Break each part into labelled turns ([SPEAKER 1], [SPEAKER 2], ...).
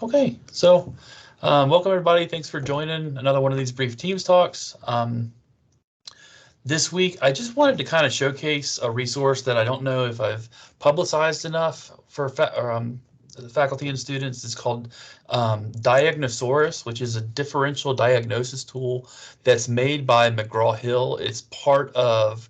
[SPEAKER 1] Okay, so welcome everybody. Thanks for joining another one of these brief Teams talks. This week, I just wanted to kind of showcase a resource that I don't know if I've publicized enough for the faculty and students. It's called Diagnosaurus, which is a differential diagnosis tool that's made by McGraw-Hill. It's part of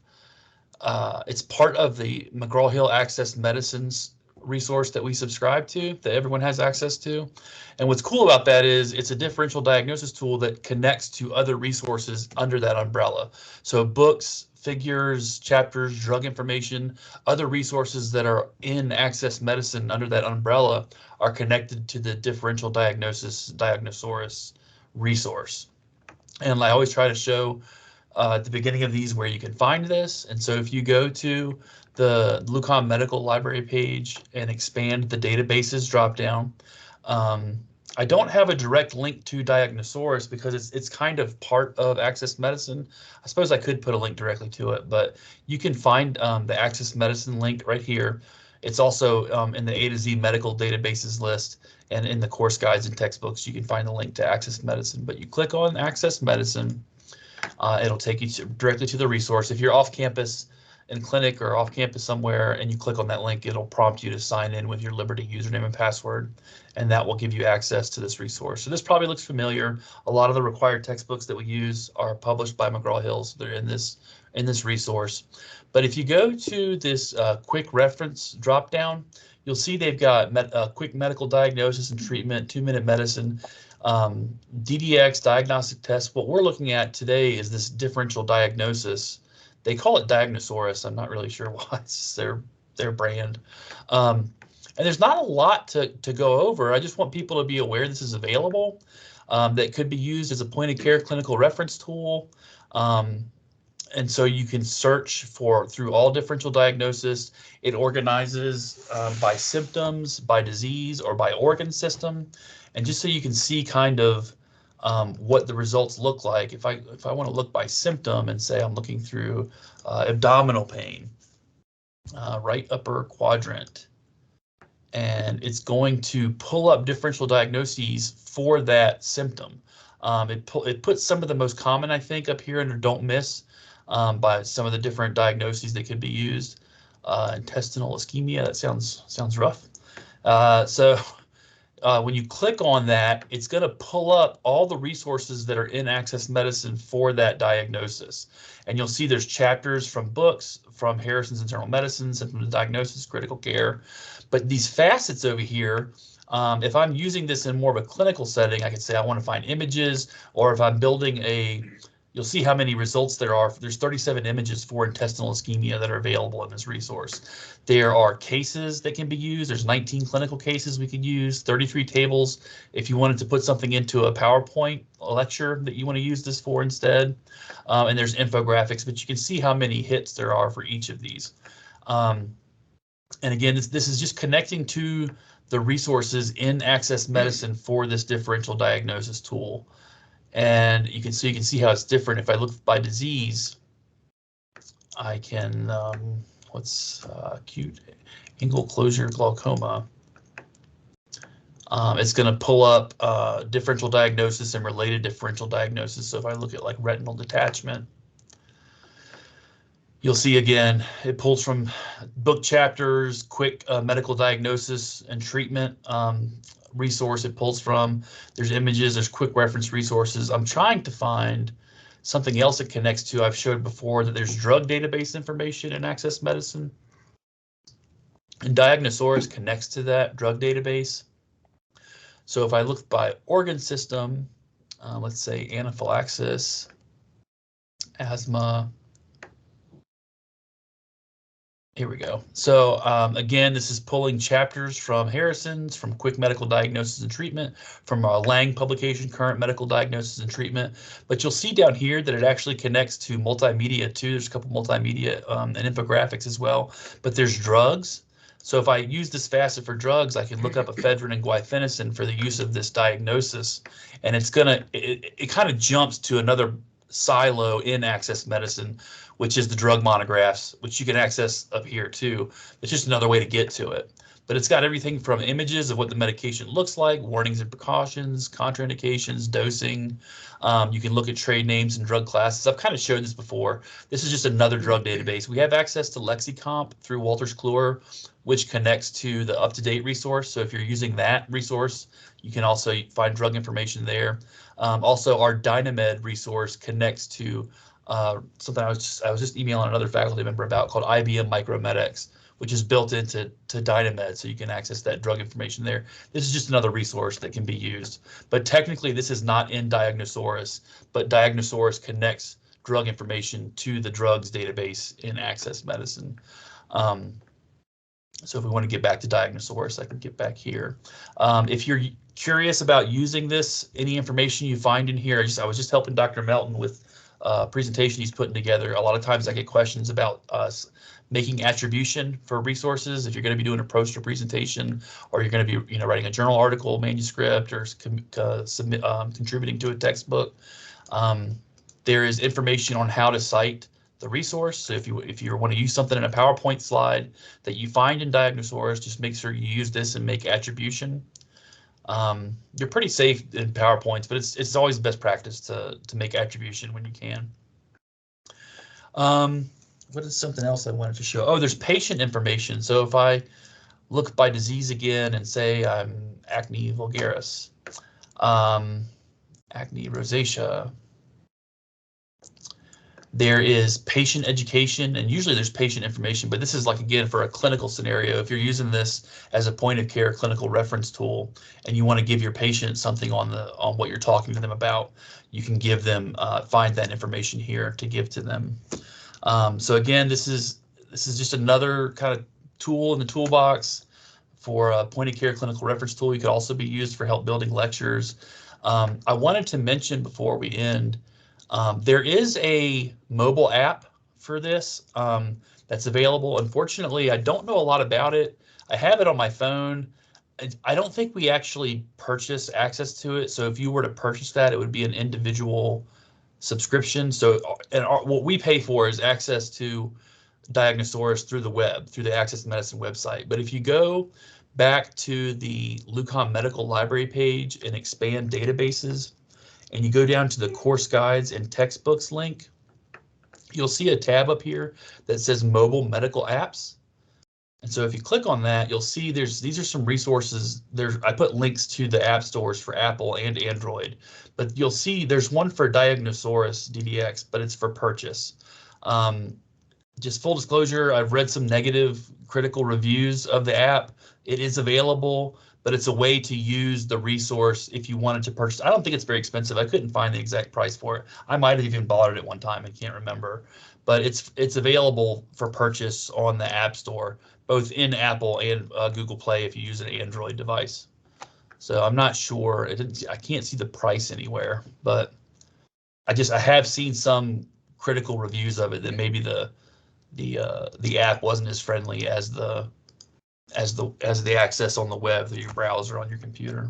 [SPEAKER 1] the McGraw-Hill Access Medicine's resource that we subscribe to, that everyone has access to. And what's cool about that is it's a differential diagnosis tool that connects to other resources under that umbrella. So books, figures, chapters, drug information, other resources that are in Access Medicine under that umbrella are connected to the differential diagnosis Diagnosaurus resource. And I always try to show at the beginning of these where you can find this. And so if you go to the Lucom Medical Library page and expand the databases drop down, I don't have a direct link to Diagnosaurus because it's kind of part of Access Medicine. I suppose I could put a link directly to it, but you can find the Access Medicine link right here. It's also in the A to Z medical databases list, and in the course guides and textbooks, you can find the link to Access Medicine. But you click on Access Medicine, it'll take you directly to the resource. If you're off campus in clinic or off campus somewhere and you click on that link, it'll prompt you to sign in with your Liberty username and password, and that will give you access to this resource. So this probably looks familiar. A lot of the required textbooks that we use are published by McGraw-Hill, so they're in this resource. But if you go to this quick reference drop down, you'll see they've got quick medical diagnosis and treatment, 2-minute medicine, DDx diagnostic test. What we're looking at today is this differential diagnosis. They call it Diagnosaurus. I'm not really sure why. It's their brand. And there's not a lot to go over. I just want people to be aware this is available. That could be used as a point of care clinical reference tool. And so you can search through all differential diagnosis. It organizes by symptoms, by disease, or by organ system. And just so you can see kind of what the results look like. If I want to look by symptom and say I'm looking through abdominal pain, right upper quadrant, and it's going to pull up differential diagnoses for that symptom. It puts some of the most common, I think, up here under don't miss by some of the different diagnoses that could be used. Intestinal ischemia, that sounds rough. When you click on that, it's going to pull up all the resources that are in Access Medicine for that diagnosis. And you'll see there's chapters from books, from Harrison's Internal Medicine, Symptoms Diagnosis, Critical Care. But these facets over here, if I'm using this in more of a clinical setting, I could say I want to find images, or if I'm building you'll see how many results there are. There's 37 images for intestinal ischemia that are available in this resource. There are cases that can be used. There's 19 clinical cases we could use, 33 tables. If you wanted to put something into a PowerPoint lecture that you want to use this for instead. And there's infographics, but you can see how many hits there are for each of these. And again, this is just connecting to the resources in Access Medicine for this differential diagnosis tool. And you can see how it's different. If I look by disease, I can what's acute angle closure glaucoma. It's going to pull up differential diagnosis and related differential diagnosis. So if I look at like retinal detachment, you'll see again it pulls from book chapters, quick medical diagnosis and treatment resource it pulls from. There's images, there's quick reference resources. I'm trying to find something else it connects to. I've showed before that there's drug database information in Access Medicine, and Diagnosaurus connects to that drug database. So if I look by organ system, let's say anaphylaxis, asthma. Here we go. So again, this is pulling chapters from Harrison's, from Quick Medical Diagnosis and Treatment, from a Lang publication, Current Medical Diagnosis and Treatment. But you'll see down here that it actually connects to multimedia too. There's a couple multimedia and infographics as well. But there's drugs. So if I use this facet for drugs, I can look up ephedrine and guaifenesin for the use of this diagnosis, and it kind of jumps to another silo in Access Medicine, which is the drug monographs, which you can access up here too. It's just another way to get to it. but it's got everything from images of what the medication looks like, warnings and precautions, contraindications, dosing. You can look at trade names and drug classes. I've kind of showed this before. This is just another drug database. We have access to LexiComp through Wolters Kluwer, which connects to the UpToDate resource. So if you're using that resource, you can also find drug information there. Also, our Dynamed resource connects to something I was just emailing another faculty member about called IBM MicroMedX, which is built into Dynamed, so you can access that drug information there. This is just another resource that can be used. But technically, this is not in Diagnosaurus, but Diagnosaurus connects drug information to the drugs database in Access Medicine. So if we want to get back to Diagnosaurus, I can get back here. If you're curious about using this, any information you find in here, I was just helping Dr. Melton with a presentation he's putting together. A lot of times I get questions about us making attribution for resources. If you're going to be doing a poster presentation, or you're going to be writing a journal article, manuscript, or contributing to a textbook, there is information on how to cite the resource. So if you want to use something in a PowerPoint slide that you find in Diagnosaurus, just make sure you use this and make attribution. You're pretty safe in PowerPoints, but it's always best practice to make attribution when you can. What is something else I wanted to show? Oh, there's patient information. So if I look by disease again and say I'm acne vulgaris, acne rosacea, there is patient education, and usually there's patient information, but this is like, again, for a clinical scenario. If you're using this as a point of care clinical reference tool and you want to give your patient something on what you're talking to them about, you can give them, find that information here to give to them. So again, this is just another kind of tool in the toolbox for a point of care clinical reference tool. You could also be used for help building lectures. I wanted to mention before we end, there is a mobile app for this that's available. Unfortunately, I don't know a lot about it. I have it on my phone. I don't think we actually purchase access to it. So if you were to purchase that, it would be an individual subscription. So what we pay for is access to Diagnosaurus through the web, through the Access Medicine website. But if you go back to the LUCOM Medical Library page and expand databases, and you go down to the course guides and textbooks link, you'll see a tab up here that says mobile medical apps. And so if you click on that, you'll see these are some resources. I put links to the app stores for Apple and Android, but you'll see there's one for Diagnosaurus DDx, but it's for purchase. Just full disclosure, I've read some negative critical reviews of the app. It is available, but it's a way to use the resource if you wanted to purchase. I don't think it's very expensive. I couldn't find the exact price for it. I might have even bought it at one time. I can't remember, but it's available for purchase on the App Store, both in Apple and Google Play if you use an Android device. So I'm not sure. I can't see the price anywhere, but I have seen some critical reviews of it that maybe the app wasn't as friendly as the access on the web through your browser on your computer.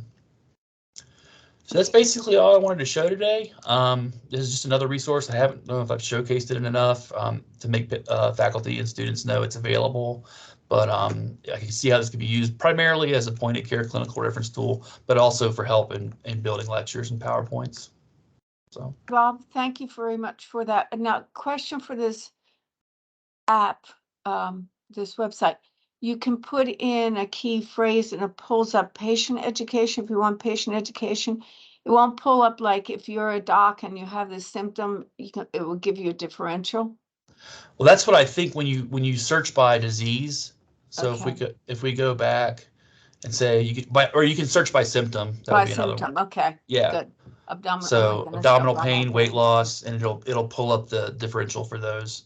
[SPEAKER 1] So that's basically all I wanted to show today. This is just another resource. I don't know if I've showcased it enough to make faculty and students know it's available, but I can see how this could be used primarily as a point of care clinical reference tool, but also for help in building lectures and PowerPoints. So,
[SPEAKER 2] Bob, thank you very much for that. And now, question for this app, this website. You can put in a key phrase and it pulls up patient education. If you want patient education, it won't pull up like if you're a doc and you have this symptom, it will give you a differential.
[SPEAKER 1] Well, that's what I think when you search by disease. So
[SPEAKER 2] okay.
[SPEAKER 1] if we go back and say you can search by symptom. That
[SPEAKER 2] by
[SPEAKER 1] would be another
[SPEAKER 2] symptom.
[SPEAKER 1] one.
[SPEAKER 2] Okay.
[SPEAKER 1] Yeah.
[SPEAKER 2] Good.
[SPEAKER 1] So abdominal pain, weight loss, and it'll pull up the differential for those.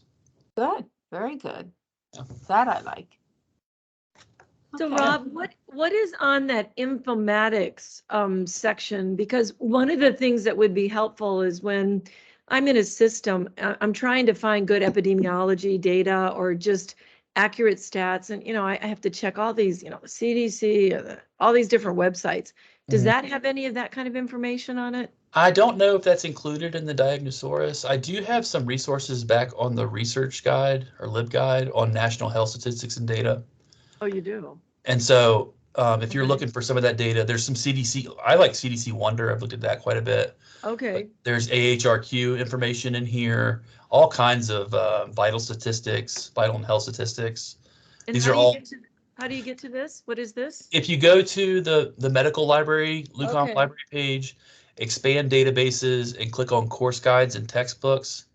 [SPEAKER 2] Good. Very good.
[SPEAKER 1] Yeah.
[SPEAKER 2] That I like.
[SPEAKER 3] So Rob, what is on that informatics section? Because one of the things that would be helpful is when I'm in a system, I'm trying to find good epidemiology data or just accurate stats. And, I have to check all these, the CDC, all these different websites. Does that have any of that kind of information on it?
[SPEAKER 1] I don't know if that's included in the Diagnosaurus. I do have some resources back on the research guide or LibGuide on National Health Statistics and Data.
[SPEAKER 3] Oh, you do?
[SPEAKER 1] And so if you're
[SPEAKER 3] Okay.
[SPEAKER 1] looking for some of that data, there's some CDC. I like CDC Wonder. I've looked at that quite a bit.
[SPEAKER 3] Okay.
[SPEAKER 1] There's AHRQ information in here, all kinds of vital statistics, vital and health statistics.
[SPEAKER 3] And
[SPEAKER 1] These
[SPEAKER 3] how
[SPEAKER 1] are
[SPEAKER 3] do you
[SPEAKER 1] all,
[SPEAKER 3] get to, how do you get to this? What is this?
[SPEAKER 1] if you go to the medical library, Lucan
[SPEAKER 3] Okay.
[SPEAKER 1] library page, expand databases and click on course guides and textbooks.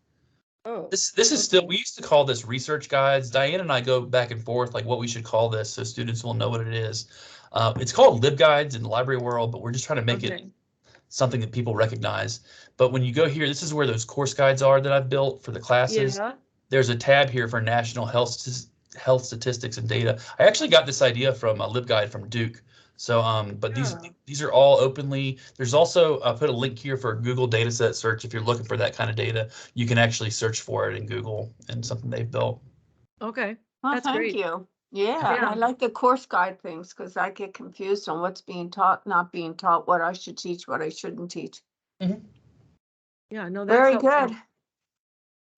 [SPEAKER 3] Oh,
[SPEAKER 1] This is still, we used to call this research guides. Diane and I go back and forth like what we should call this so students will know what it is. It's called LibGuides in the library world, but we're just trying to make it something that people recognize. But when you go here, this is where those course guides are that I've built for the classes.
[SPEAKER 3] yeah.
[SPEAKER 1] There's a tab here for national health statistics and data. I actually got this idea from a LibGuide from Duke. So, but these are all openly. There's also, I put a link here for Google dataset search. If you're looking for that kind of data, you can actually search for it in Google and something they've built.
[SPEAKER 3] Okay.
[SPEAKER 2] Well,
[SPEAKER 3] That's
[SPEAKER 2] thank
[SPEAKER 3] great.
[SPEAKER 2] you. Yeah,
[SPEAKER 3] Yeah.
[SPEAKER 2] I like the course guide things because I get confused on what's being taught, not being taught, what I should teach, what I shouldn't teach.
[SPEAKER 3] Yeah, no, that's
[SPEAKER 2] Very
[SPEAKER 3] helpful.
[SPEAKER 2] good.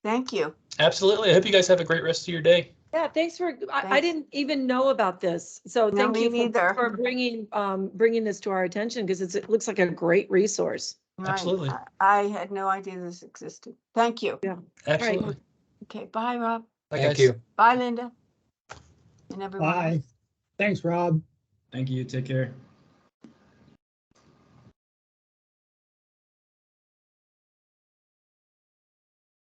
[SPEAKER 2] Thank you.
[SPEAKER 1] Absolutely. I hope you guys have a great rest of your day.
[SPEAKER 3] Yeah, thanks for, I
[SPEAKER 2] Thanks.
[SPEAKER 3] didn't even know about this. So
[SPEAKER 2] No,
[SPEAKER 3] thank
[SPEAKER 2] me
[SPEAKER 3] you
[SPEAKER 2] neither.
[SPEAKER 3] for bringing this to our attention because it looks like a great resource.
[SPEAKER 2] Right.
[SPEAKER 1] Absolutely.
[SPEAKER 2] I had no idea this existed. Thank you.
[SPEAKER 3] Yeah.
[SPEAKER 1] Absolutely.
[SPEAKER 2] Okay, bye, Rob.
[SPEAKER 1] Bye,
[SPEAKER 4] Thank
[SPEAKER 1] guys.
[SPEAKER 4] you.
[SPEAKER 2] Bye, Linda. And everyone else.
[SPEAKER 5] Bye. Thanks, Rob.
[SPEAKER 6] Thank you. Take care.